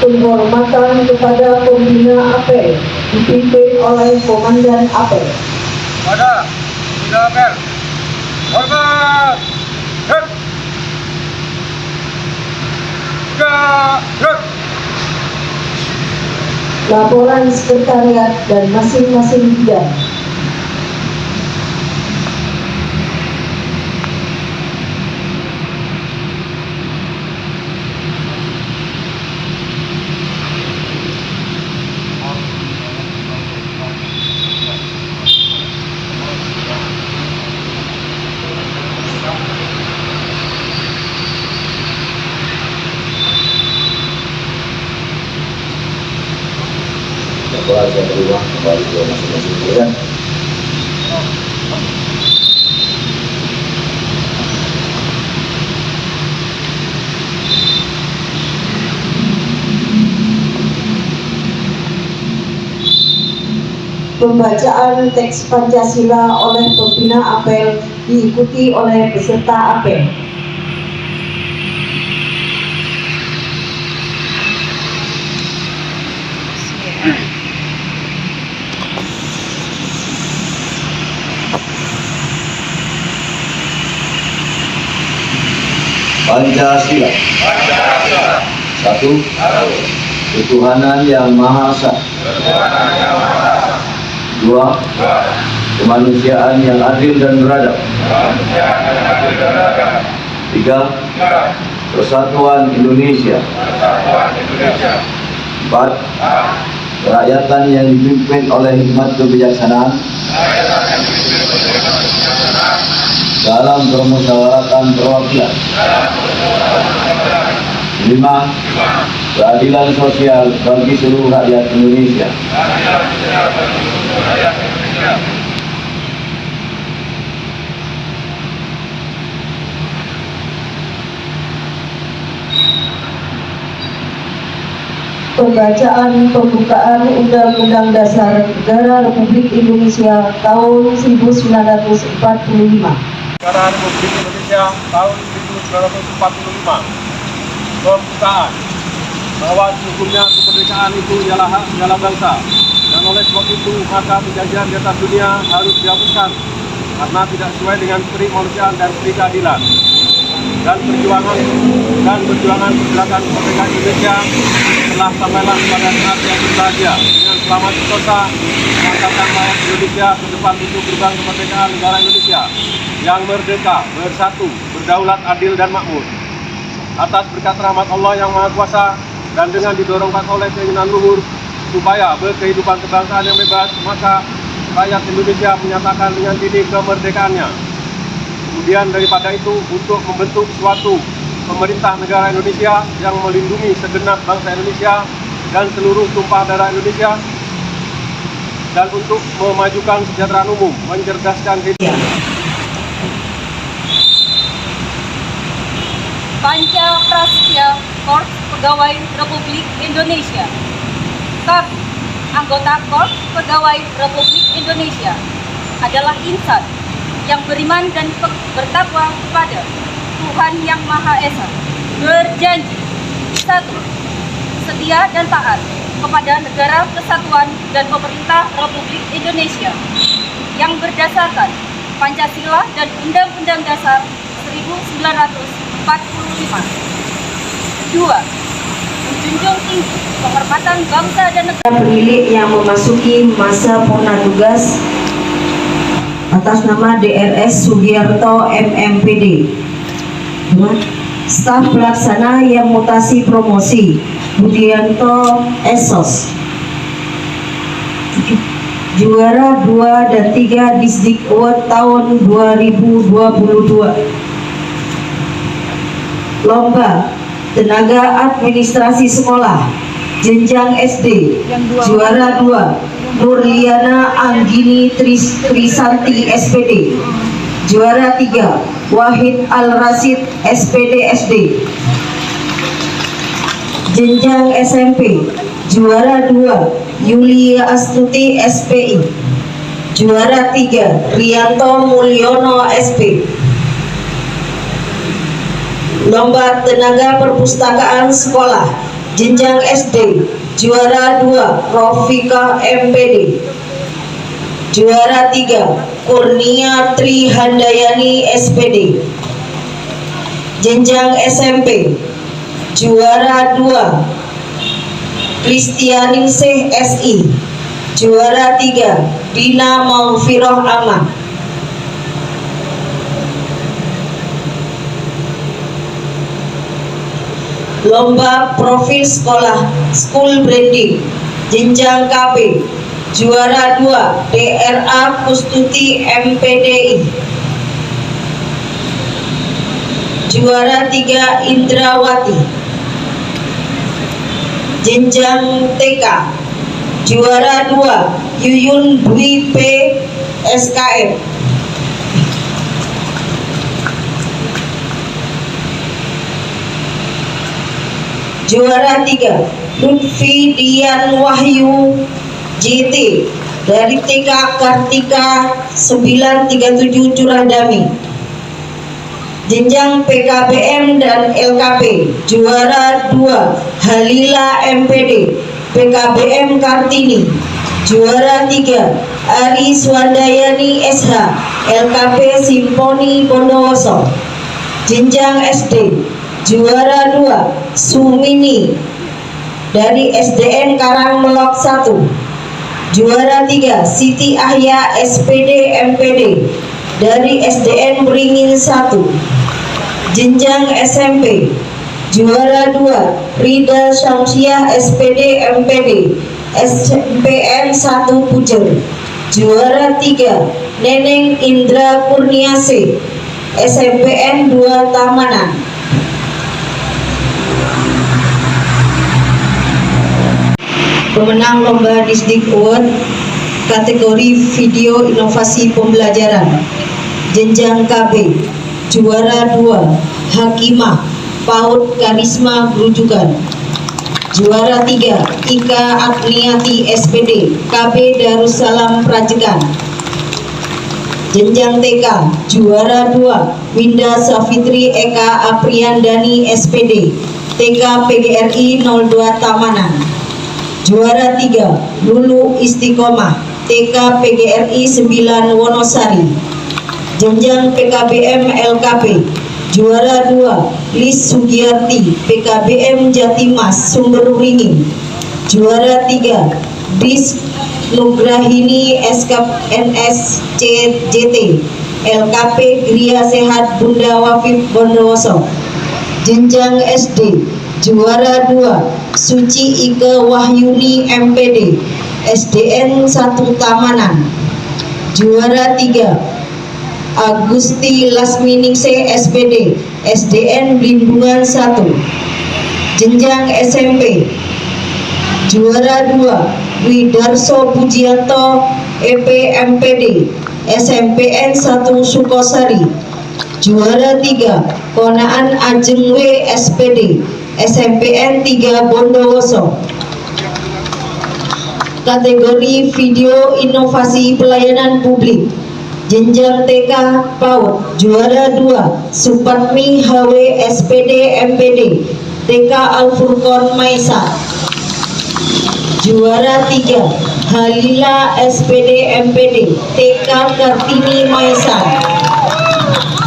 Penghormatan kepada pembina apel dipimpin oleh Komandan apel. Pada pembina apel, hormat. Laporan sekretariat dan masing-masing bidang. Laporan saya terima kembali ke masing-masing bidang. Pembacaan teks Pancasila oleh pembina apel diikuti oleh peserta apel. Pancasila. Satu. Ketuhanan yang Maha Esa. Dua. Kemanusiaan yang adil dan beradab. Tiga. Persatuan Indonesia. Empat. Kerakyatan yang dipimpin oleh hikmat kebijaksanaan dalam permusyawaratan perwakilan. Lima. Keadilan sosial bagi seluruh rakyat Indonesia. Pembacaan pembukaan Undang-Undang Dasar Negara Republik Indonesia tahun 1945. Negara Republik Indonesia tahun 1945. Pembukaan. Bahwa sesungguhnya kemerdekaan itu ialah hak segala bangsa, dan oleh sebab itu maka penjajahan di atas dunia harus dihapuskan karena tidak sesuai dengan peri kemanusiaan dan peri keadilan. Dan perjuangan pergerakan kemerdekaan Indonesia telah sampailah pada saat yang berbahagia dengan selamat sentosa mengangkatkan rakyat Indonesia ke depan untuk gerbang kemerdekaan negara Indonesia yang merdeka, bersatu, berdaulat, adil dan makmur. Atas berkat rahmat Allah yang Maha Kuasa dan dengan didorongkan oleh keinginan luhur supaya berkehidupan kebangsaan yang bebas, maka rakyat Indonesia menyatakan dengan dini kemerdekaannya. Kemudian daripada itu, untuk membentuk suatu pemerintah negara Indonesia yang melindungi segenap bangsa Indonesia dan seluruh tumpah darah Indonesia, dan untuk memajukan kesejahteraan umum, mencerdaskan kehidupan. Pancaprasetya Korps Pegawai Republik Indonesia. Kami, anggota Korps Pegawai Republik Indonesia, adalah insan yang beriman dan bertakwa kepada Tuhan Yang Maha Esa, berjanji: 1. Setia dan taat kepada Negara Kesatuan dan Pemerintah Republik Indonesia yang berdasarkan Pancasila dan Undang-Undang Dasar 1945. 2. Menjunjung tinggi penghormatan bangsa dan negara. Pemilik yang memasuki masa purna tugas atas nama DRS Sugiarto MMPD. Staf pelaksana yang mutasi promosi Budianto Esos. Juara 2 dan 3 Disdikbud tahun 2022. Lomba Tenaga Administrasi Sekolah Jenjang SD. Juara 2 Nurliana Anggini Trisanti SPD. Juara 3 Wahid Al-Rasid SPD SD. Jenjang SMP. Juara 2 Yulia Astuti SPI. Juara 3 Rianto Mulyono SP. Lomba Tenaga Perpustakaan Sekolah Jenjang SD, juara 2 Rofika MPD. Juara 3 Kurnia Trihandayani SPD. Jenjang SMP, juara 2 Kristianingsih SI. Juara 3 Dina Maghfirah Ahmad. Lomba profil sekolah School Branding jenjang KB, juara 2 DRA Kustuti MPDI. Juara 3 Indrawati. Jenjang TK, juara 2 Yuyun Dwi P SKM. Juara 3 Lutfi Dian Wahyu JT dari TK Kartika 937 Curadami. Jenjang PKBM dan LKP, juara 2 Halila MPD PKBM Kartini. Juara 3 Ari Swandayani SH LKP Simponi Bondowoso. Jenjang SD, juara 2 Sumini dari SDN Karangmelok 1. Juara 3 Siti Ahya SPD MPD dari SDN Beringin 1. Jenjang SMP, juara 2 Rida Syamsiah SPD MPD SMPN 1 Pujer. Juara 3 Neneng Indra Kurniase SMPN 2 Tamanan. Pemenang lomba Disdik Award kategori video inovasi pembelajaran jenjang KB, juara 2 Hakimah PAUD Karisma Grujukan. Juara 3 Ika Agniati SPD KB Darussalam Prajekan. Jenjang TK, juara 2 Winda Safitri Eka Apriandani SPD TK PGRI 02 Tamanan. Juara 3 Lulu Istiqomah TK PGRI 9 Wonosari. Jenjang PKBM LKP, juara 2 Lis Sugiyarti PKBM Jatimas Sumberuringin. Juara 3 Dis Nugrahini SKNS CJT LKP Gria Sehat Bunda Wafif Bondowoso. Jenjang SD, juara 2 Suci Ike Wahyuni MPD SDN 1 Tamanan. Juara 3 Agusti Lasminingsih SPD SDN Blindungan 1. Jenjang SMP, juara 2 Widarso Pujianto EP MPD SMPN 1 Sukosari. Juara 3 Konaan Ajeng W SPD SMPN 3 Bondowoso. Kategori video inovasi pelayanan publik jenjang TK PAUD, juara 2 Supatmi HW SPD MPD TK Al-Furqon Maisa. Juara 3 Halila SPD MPD TK Kartini Maisa.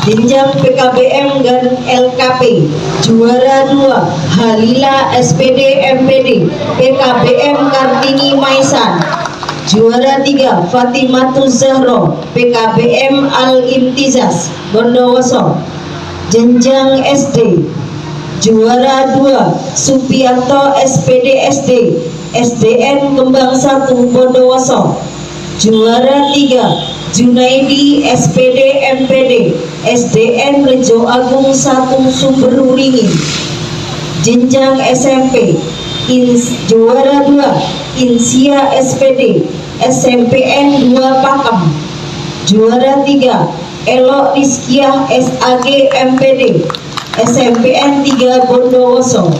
Jenjang PKBM dan LKP, juara 2 Halila SPD MPD PKBM Kartini Maisan. Juara 3 Fatimatuz Zahro PKBM Al-Imtizaz Bondowoso. Jenjang SD, juara 2 Supianto SPD SD SDN Kembang 1 Bondowoso. Juara 3 Junaidi SPD MPD SDN Rejo Agung 1 Sumberuringin. Jenjang SMP, juara 2 Insia SPD SMPN 2 Pakem. Juara 3 Elok Rizkiah SAG MPD SMPN 3 Bondowoso.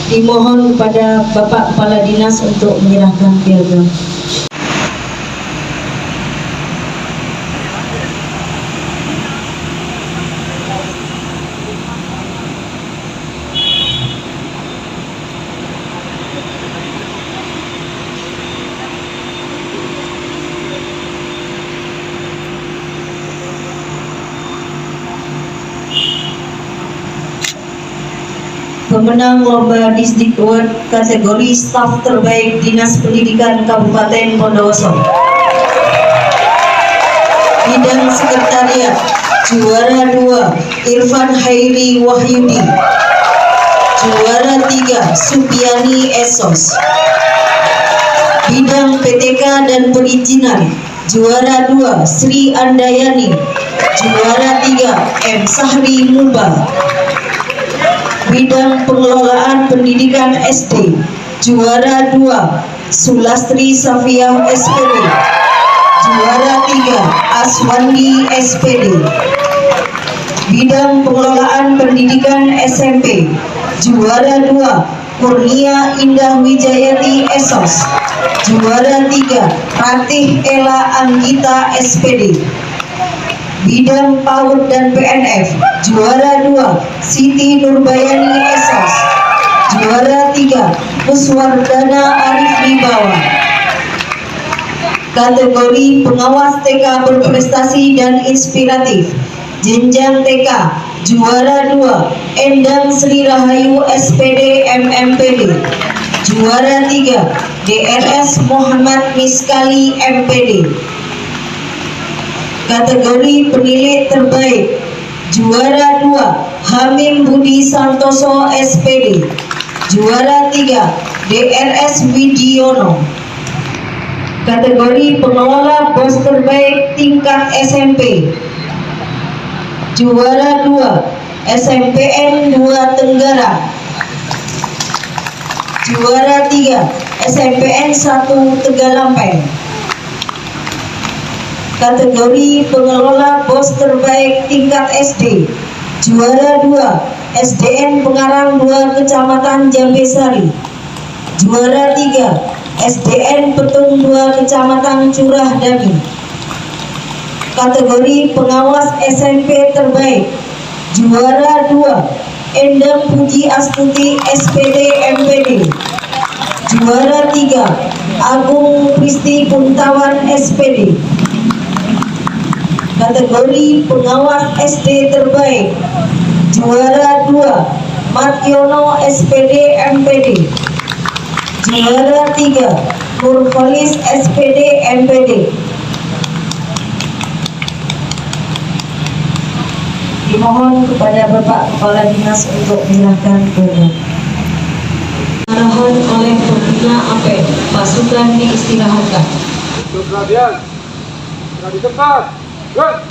Dimohon kepada Bapak Kepala Dinas untuk menyerahkan piagam. Pemenang Lomba Disdik Award kategori Staf Terbaik Dinas Pendidikan Kabupaten Bondowoso. Bidang Sekretariat, juara 2 Irfan Hairi Wahyudi, juara 3 Supiani Esos. Bidang PTK dan Perizinan, juara 2 Sri Andayani, juara 3 M Sahri Muba. Bidang Pengelolaan Pendidikan SD, juara 2 Sulastri Safiah SPD, juara 3 Aswandi SPD. Bidang Pengelolaan Pendidikan SMP, juara 2 Kurnia Indah Wijayati Esos, juara 3 Ratih Ella Anggita SPD. Bidang PAUD dan PNF, juara 2 Siti Nurbayani Esos, juara 3 Puswardana Arif Wibawa. Kategori Pengawas TK Berprestasi dan Inspiratif, jenjang TK, juara 2 Endang Sri Rahayu SPD MMPD, juara 3 DRS Muhammad Miskali MPD. Kategori Penilik Terbaik, juara 2 Hamim Budi Santoso SPD, juara 3 DRS Widiono. Kategori Pengelola Bos Terbaik Tingkat SMP, juara 2 SMPN 2 Tenggara, juara 3 SMPN 1 Tegalampeng. Kategori Pengelola Bos Terbaik Tingkat SD, juara 2 SDN Pengarang 2 Kecamatan Jambesari, juara 3 SDN Petung 2 Kecamatan Curah Dami. Kategori Pengawas SMP Terbaik, juara 2 Endang Puji Astuti SPD MPD, juara 3 Agung Kristi Puntawan SPD. Kategori Pengawas SD Terbaik, juara 2 Martiono SPD MPD, juara 3 Nurholis SPD MPD. Dimohon kepada Bapak Kepala Dinas untuk menyerahkan program. Arahan oleh pembina APED, pasukan diistirahatkan. Untuk perhatian, sudah di tempat. Good.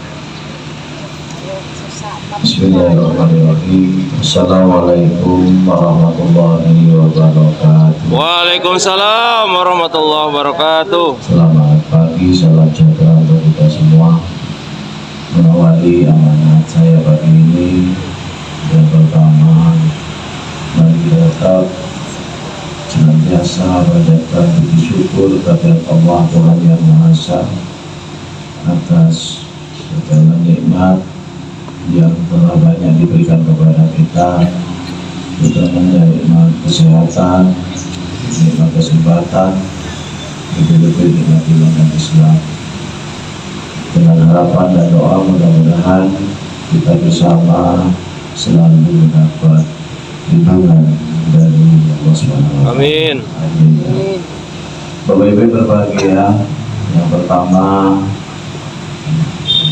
Bismillahirrahmanirrahim. Assalamualaikum warahmatullahi wabarakatuh. Waalaikumsalam warahmatullahi wabarakatuh. Selamat pagi, salam sejahtera untuk kita semua. Mengawali amanat saya pagi ini, yang pertama, mari kita tetap senantiasa panjatkan puji syukur kepada Allah Tuhan Yang Maha Esa atas segala nikmat yang telah banyak diberikan kepada kita, utamanya nikmat kesehatan, nikmat kesempatan, lebih-lebih nikmat iman dan Islam. Dengan harapan dan doa, mudah-mudahan kita bersama selalu mendapat lindungan dari Allah SWT. Amin. Amin. Bapak Ibu berbahagia, yang pertama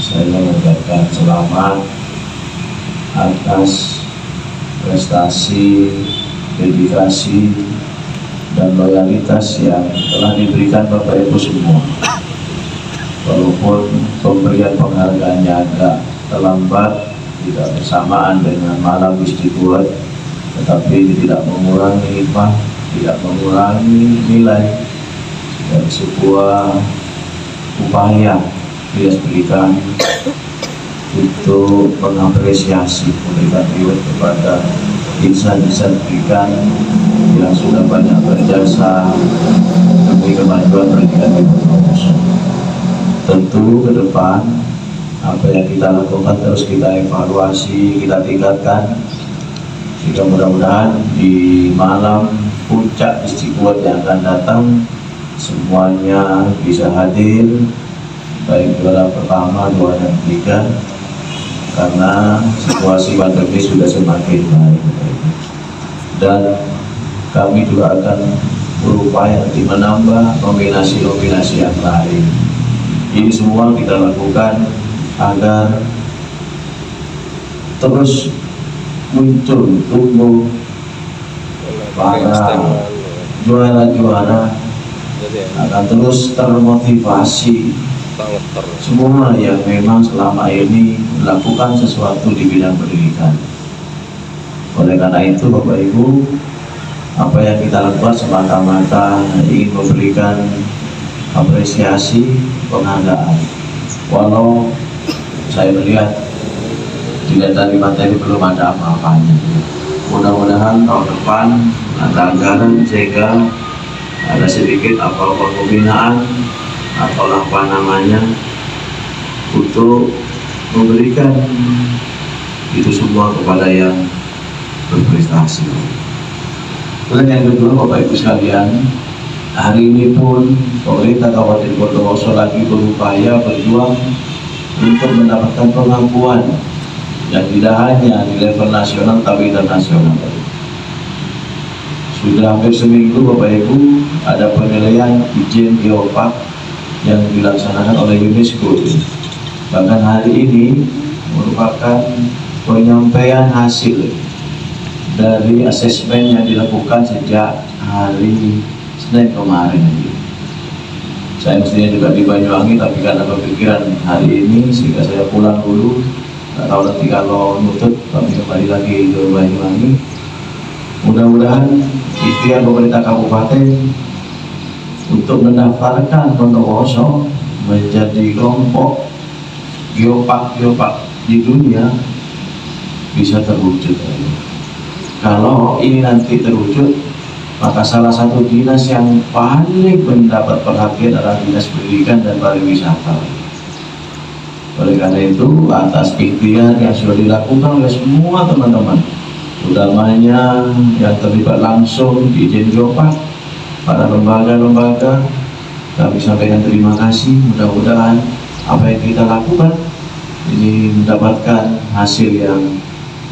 saya mengucapkan selamat atas prestasi, dedikasi, dan loyalitas yang telah diberikan Bapak Ibu semua. Walaupun pemberian penghargaannya agak terlambat, tidak bersamaan dengan malam istiqlal, tetapi ini tidak mengurangi hikmah, tidak mengurangi nilai dari sebuah upaya yang berikan untuk mengapresiasi, memberikan reward kepada insan-insan berikan yang sudah banyak berjasa demi kemajuan pendidikan di Bondowoso. Tentu ke depan apa yang kita lakukan terus kita evaluasi, kita tingkatkan, sehingga mudah-mudahan di malam puncak istiqlal yang akan datang semuanya bisa hadir, baik juara pertama, 2 dan 3, karena situasi pandemi sudah semakin baik. dan kami juga akan berupaya untuk menambah nominasi-nominasi yang lain. Ini semua kita lakukan agar terus muncul, tumbuh para juara-juara, akan terus termotivasi semua yang memang selama ini melakukan sesuatu di bidang pendidikan. Oleh karena itu Bapak Ibu, apa yang kita lakukan semata-mata ingin memberikan apresiasi, penghargaan. Walau saya melihat tidak dari materi belum ada apa-apanya. Mudah-mudahan tahun depan ada anggaran sehingga ada sedikit apa-apa pembinaan atau apa namanya untuk memberikan itu semua kepada yang berprestasi. Dan yang kedua Bapak Ibu sekalian, hari ini pun pemerintah Kabupaten Bondowoso lagi berupaya berjuang untuk mendapatkan pengakuan yang tidak hanya di level nasional tapi internasional. Sudah hampir seminggu Bapak Ibu ada penilaian izin geopark yang dilaksanakan oleh UNESCO. Bahkan hari ini merupakan penyampaian hasil dari asesmen yang dilakukan sejak hari Senin kemarin. Saya mestinya juga di Banyuwangi, tapi karena kepikiran hari ini sehingga saya pulang dulu. Nggak tahu nanti kalau nutut kami kembali lagi ke Banyuwangi. Mudah-mudahan ikhtiar pemerintah kabupaten untuk mendaftarkan Bondowoso menjadi kelompok geopark di dunia bisa terwujud. Kalau ini nanti terwujud, maka salah satu dinas yang paling mendapat perhatian adalah Dinas Pendidikan dan Pariwisata. Oleh karena itu, atas ikhtiar yang sudah dilakukan oleh semua teman-teman, utamanya yang terlibat langsung di izin geopark, para lembaga-lembaga, kami sampaikan terima kasih. Mudah-mudahan apa yang kita lakukan ini mendapatkan hasil yang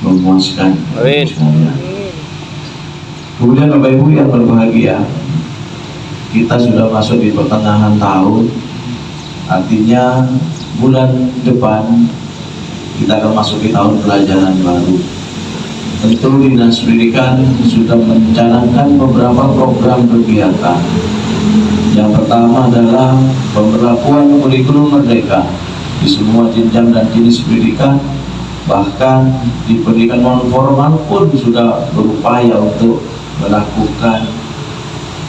memuaskan. Amin. Kemudian Bapak Ibu yang berbahagia, kita sudah masuk di pertengahan tahun, artinya bulan depan kita akan masuk di tahun pelajaran baru. Tentu Dinas Pendidikan sudah mencanangkan beberapa program kegiatan. Yang pertama adalah pemberlakuan kurikulum merdeka di semua jenjang dan jenis pendidikan. Bahkan di pendidikan non formal pun sudah berupaya untuk melakukan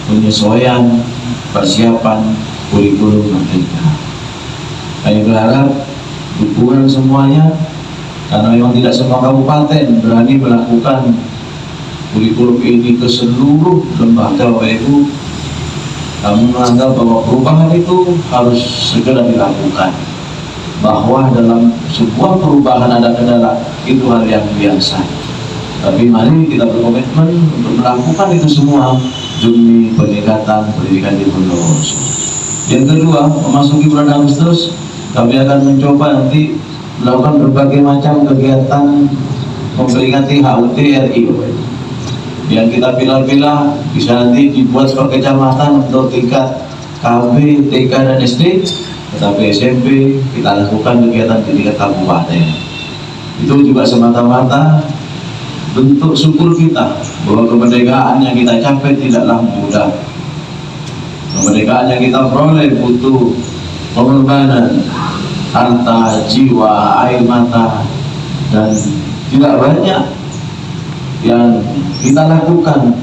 penyesuaian persiapan kurikulum merdeka. Saya berharap dukungan semuanya, karena memang tidak semua kabupaten berani melakukan kurikulum ini ke seluruh lembaga. Bapak Ibu, kami menganggap bahwa perubahan itu harus segera dilakukan, bahwa dalam sebuah perubahan ada kendala itu hal yang biasa. Tapi mari kita berkomitmen untuk melakukan itu semua demi peningkatan pendidikan di Bondowoso. Yang kedua, memasuki bulan Agustus, kami akan mencoba nanti melakukan berbagai macam kegiatan memperingati HUT RI. Yang kita pilah-pilah bisa nanti dibuat sebagai kecamatan untuk tingkat KB, TK, dan SD. Tetapi SMP kita lakukan kegiatan di tingkat kabupaten. Itu juga semata-mata bentuk syukur kita bahwa kemerdekaan yang kita capai tidaklah mudah. Kemerdekaan yang kita peroleh butuh pengorbanan, harta, jiwa, air mata, dan tidak banyak yang kita lakukan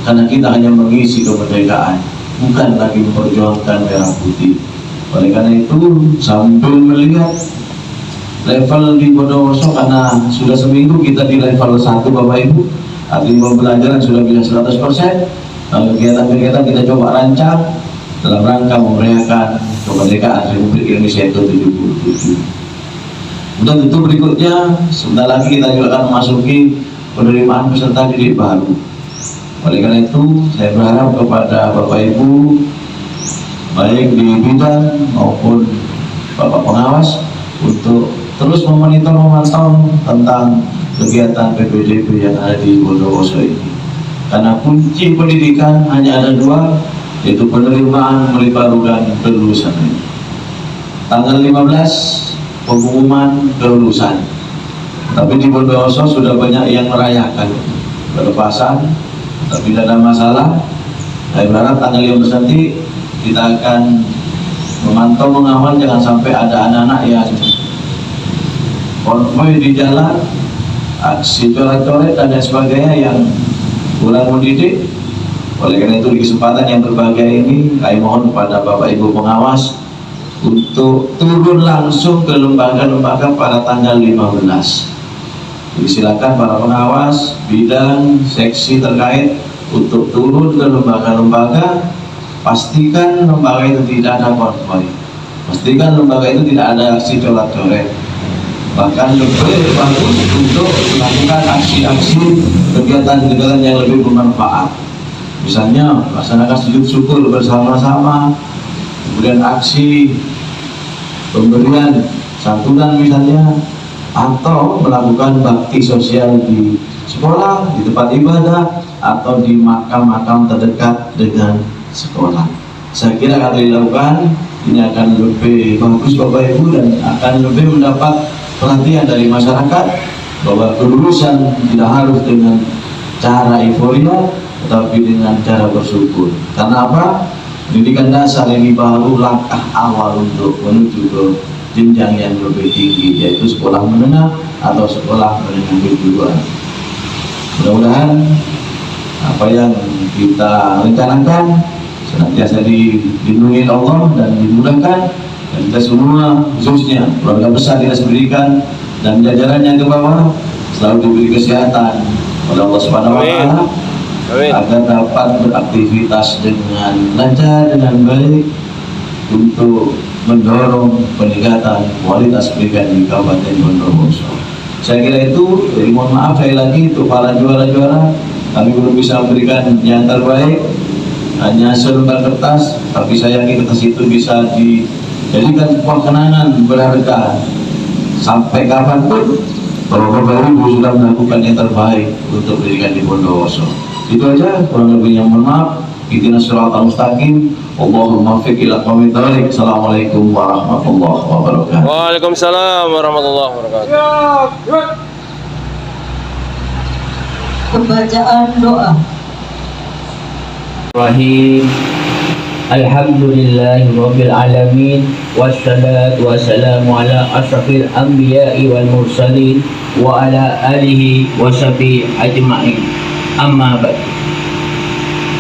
karena kita hanya mengisi kemerdekaan, bukan lagi memperjuangkan merah putih. Oleh karena itu, sambil melihat level di Bondowoso, karena sudah seminggu kita di level 1 Bapak Ibu, artinya pembelajaran sudah bisa 100%. Kegiatan-kegiatan kita coba rancang dalam rangka memeriahkan kemerdekaan Republik Indonesia ke-77. Untuk itu berikutnya, sebentar lagi kita juga akan memasuki penerimaan peserta didik baru. Oleh karena itu, saya berharap kepada Bapak Ibu, baik di bidan maupun Bapak pengawas, untuk terus memantau tentang kegiatan PPDB yang ada di Bondowoso ini. Karena kunci pendidikan hanya ada dua, yaitu penerimaan melibatkan kelulusan. Tanggal 15 pengumuman kelulusan. Tapi di Bondowoso sudah banyak yang merayakan pelepasan, tapi tidak ada masalah. Saya berharap tanggal 15 nanti kita akan memantau, mengawal jangan sampai ada anak-anak yang konvoy di jalan, aksi coret-coret dan lain sebagainya yang kurang mendidik. Oleh karena itu di kesempatan yang berbahagia ini, kami mohon kepada Bapak Ibu pengawas untuk turun langsung ke lembaga-lembaga pada tanggal 15. Jadi silakan para pengawas, bidang, seksi terkait untuk turun ke lembaga-lembaga. Pastikan lembaga itu tidak ada konvoy, pastikan lembaga itu tidak ada aksi coret-coret. Bahkan lebih bagus untuk melakukan aksi-aksi kegiatan-kegiatan yang lebih bermanfaat. Misalnya melaksanakan sujud syukur bersama-sama, kemudian aksi pemberian santunan misalnya, atau melakukan bakti sosial di sekolah, di tempat ibadah, atau di makam-makam terdekat dengan sekolah. Saya kira akan dilakukan, ini akan lebih bagus Bapak Ibu dan akan lebih mendapat perhatian dari masyarakat bahwa kelulusan tidak harus dengan cara euforia, tetapi dengan cara bersyukur. Karena apa? Pendidikan dasar ini baru langkah awal untuk menuju ke jenjang yang lebih tinggi, yaitu sekolah menengah atau sekolah menengah kejuruan. Mudah-mudahan apa yang kita rencanakan senantiasa dilindungi Allah dan dimudahkan, dan kita semua khususnya keluarga besar Dinas Pendidikan dan jajarannya ke bawah selalu diberi kesehatan oleh Allah Subhanahu wa taala agar dapat beraktivitas dengan lancar, dengan baik untuk mendorong peningkatan kualitas pendidikan di Kabupaten Bondowoso. Saya kira itu, jadi mohon maaf sekali lagi untuk para juara-juara, kami belum bisa memberikan yang terbaik, hanya selembar kertas, tapi saya yakin kertas itu bisa dijadikan sebuah kenangan berharga sampai kapanpun bahwa Bapak Ibu sudah melakukan yang terbaik untuk pendidikan di Bondowoso. Itu aja, kurang lebihnya mohon maaf. Ihdinas siratal mustaqim. Allahumma fiq ila aqwamit thoriq. Assalamualaikum warahmatullahi wabarakatuh. Waalaikumsalam warahmatullahi wabarakatuh. Pembacaan doa. Rahim. Alhamdulillahi rabbil alamin, wassalatu wassalamu ala asyrafil anbiya'i wal mursalin wa ala alihi wa sahbihi ajma'in. Amma ba'd.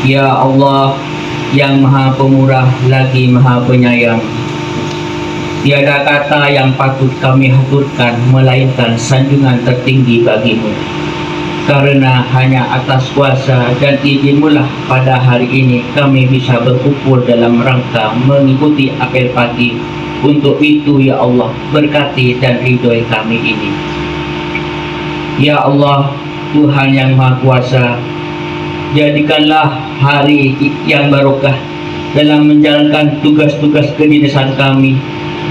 Ya Allah yang maha pemurah lagi maha penyayang, tiada kata yang patut kami haturkan melainkan sanjungan tertinggi bagimu. Karena hanya atas kuasa dan izin-Mu pada hari ini kami bisa berkumpul dalam rangka mengikuti apel pagi. Untuk itu ya Allah, berkati dan ridhoi kami ini. Ya Allah, Tuhan yang Maha Kuasa, jadikanlah hari yang barokah dalam menjalankan tugas-tugas kedinasan kami,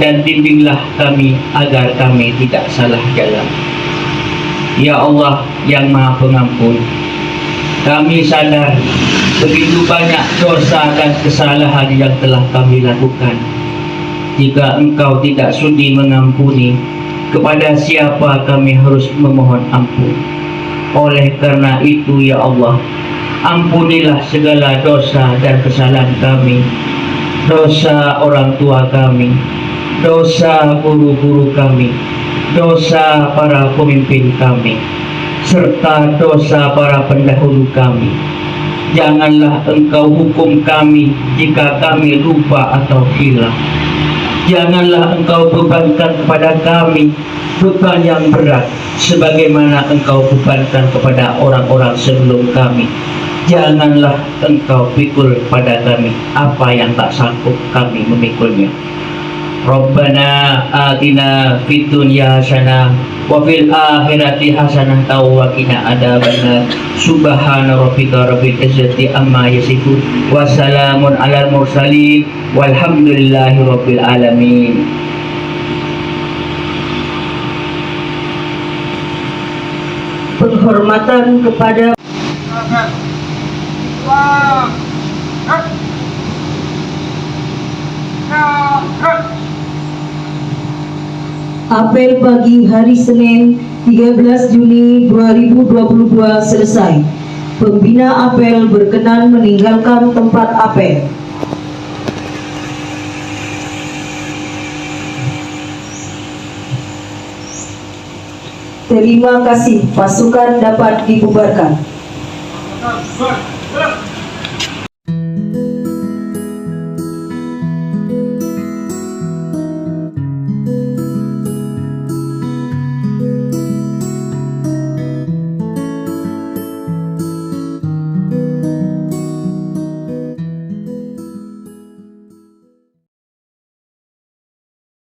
dan bimbinglah kami agar kami tidak salah jalan. Ya Allah yang Maha Pengampun, kami sadar begitu banyak dosa dan kesalahan yang telah kami lakukan. Jika Engkau tidak sudi mengampuni, kepada siapa kami harus memohon ampun? Oleh karena itu ya Allah, ampunilah segala dosa dan kesalahan kami, dosa orang tua kami, dosa guru-guru kami, dosa para pemimpin kami, serta dosa para pendahulu kami. Janganlah Engkau hukum kami jika kami lupa atau hilang. Janganlah Engkau bebankan kepada kami beban yang berat sebagaimana Engkau bebankan kepada orang-orang sebelum kami. Janganlah Engkau pikul pada kami apa yang tak sanggup kami memikulnya. Rabbana atina fid dunya hasanah wa fil akhirati hasanah wa qina adzabannar. Subhana rabbika rabbil izzati amma yasifun wa salamun alal mursalin walhamdulillahi rabbil alamin. Penghormatan kepada Apel pagi hari Senin 13 Juni 2022 selesai. Pembina apel berkenan meninggalkan tempat apel. Terima kasih, pasukan dapat dibubarkan. Good.